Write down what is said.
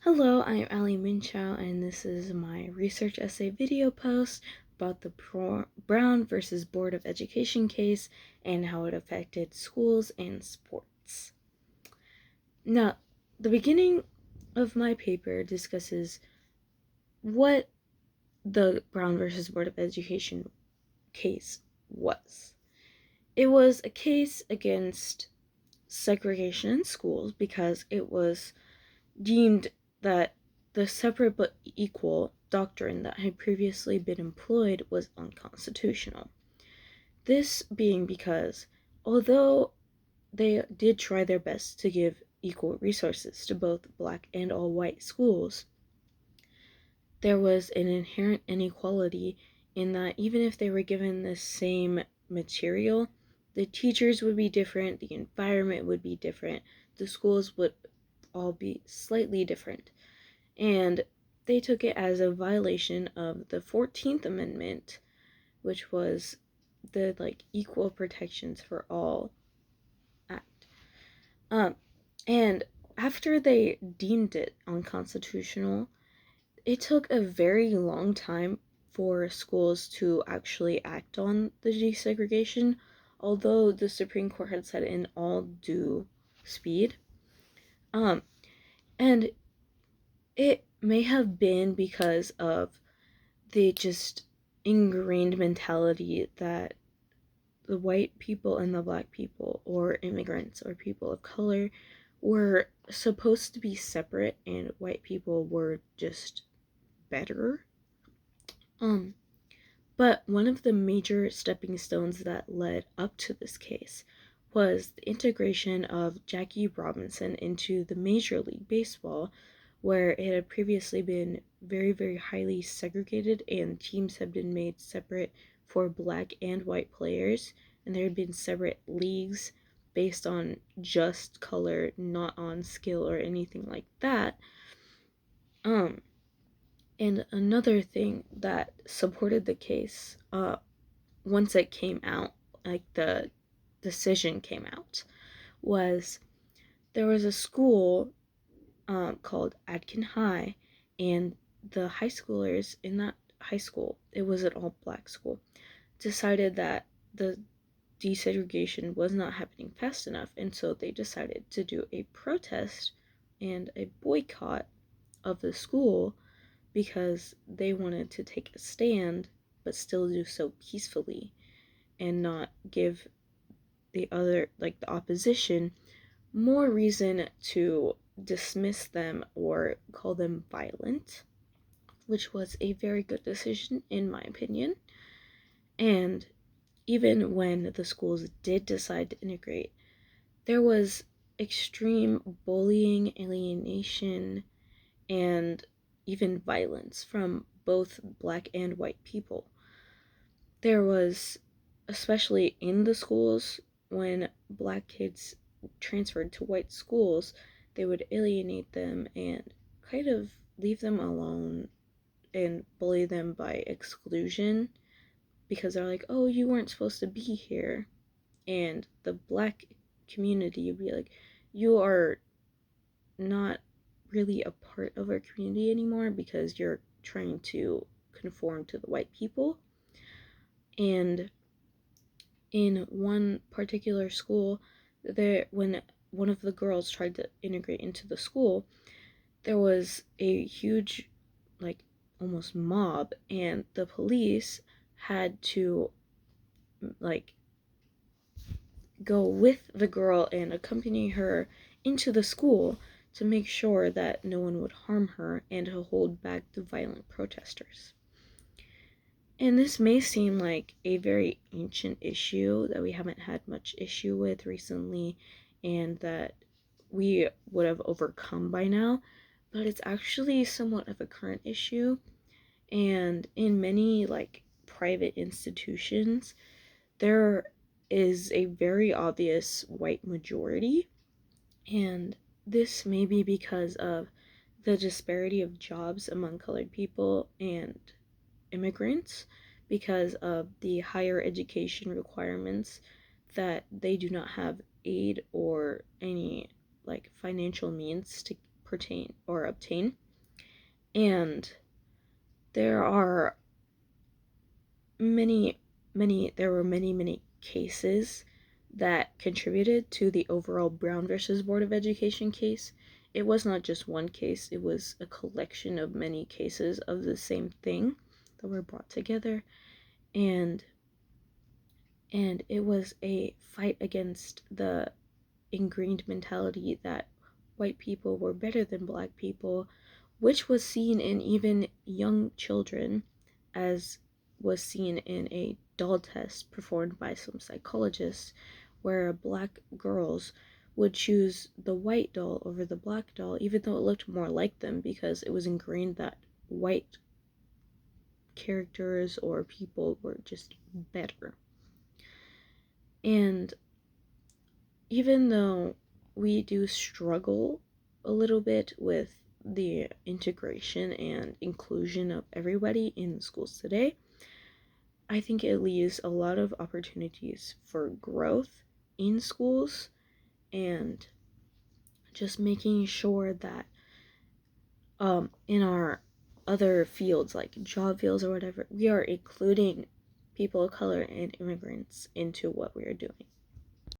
Hello, I'm Ali Minchow, and this is my research essay video post about the Brown versus Board of Education case and how it affected schools and sports. Now, the beginning of my paper discusses what the Brown versus Board of Education case was. It was a case against segregation in schools because it was deemed that the separate but equal doctrine that had previously been employed was unconstitutional. This being because, although they did try their best to give equal resources to both black and all white schools, there was an inherent inequality in that even if they were given the same material, the teachers would be different, the environment would be different, the schools would all be slightly different. And they took it as a violation of the 14th Amendment, which was the Equal Protections for All Act. And after they deemed it unconstitutional, it took a very long time for schools to actually act on the desegregation, although the Supreme Court had said in all due speed. And it may have been because of the just ingrained mentality that the white people and the black people, or immigrants or people of color, were supposed to be separate and white people were just better. But one of the major stepping stones that led up to this case was the integration of Jackie Robinson into the Major League Baseball, where it had previously been very, very highly segregated and teams had been made separate for black and white players, and there had been separate leagues based on just color, not on skill or anything like that. And another thing that supported the case, once it came out, like the decision came out, was there was a school called Adkin High, and the high schoolers in that high school, it was an all black school, decided that the desegregation was not happening fast enough, and so they decided to do a protest and a boycott of the school because they wanted to take a stand but still do so peacefully and not give the other, like the opposition, more reason to dismiss them or call them violent, which was a very good decision in my opinion. And even when the schools did decide to integrate, there was extreme bullying, alienation, and even violence from both black and white people. There was, especially in the schools, when black kids transferred to white schools, they would alienate them and kind of leave them alone and bully them by exclusion because they're like, oh, you weren't supposed to be here. And the black community would be like, you are not really a part of our community anymore because you're trying to conform to the white people. And in one particular school, when one of the girls tried to integrate into the school, there was a huge, like, almost mob, and the police had to, like, go with the girl and accompany her into the school to make sure that no one would harm her and to hold back the violent protesters. And this may seem like a very ancient issue that we haven't had much issue with recently and that we would have overcome by now, but it's actually somewhat of a current issue. And in many private institutions, there is a very obvious white majority, and this may be because of the disparity of jobs among colored people and immigrants, because of the higher education requirements that they do not have aid or any financial means to pertain or obtain. And there are many cases that contributed to the overall Brown versus Board of Education case. It was not just one case, it was a collection of many cases of the same thing that were brought together, and it was a fight against the ingrained mentality that white people were better than black people, which was seen in even young children, as was seen in a doll test performed by some psychologists, where black girls would choose the white doll over the black doll, even though it looked more like them, because it was ingrained that white characters or people were just better. And even though we do struggle a little bit with the integration and inclusion of everybody in schools today, I think it leaves a lot of opportunities for growth in schools, and just making sure that in our other fields like job fields or whatever, we are including people of color and immigrants into what we are doing.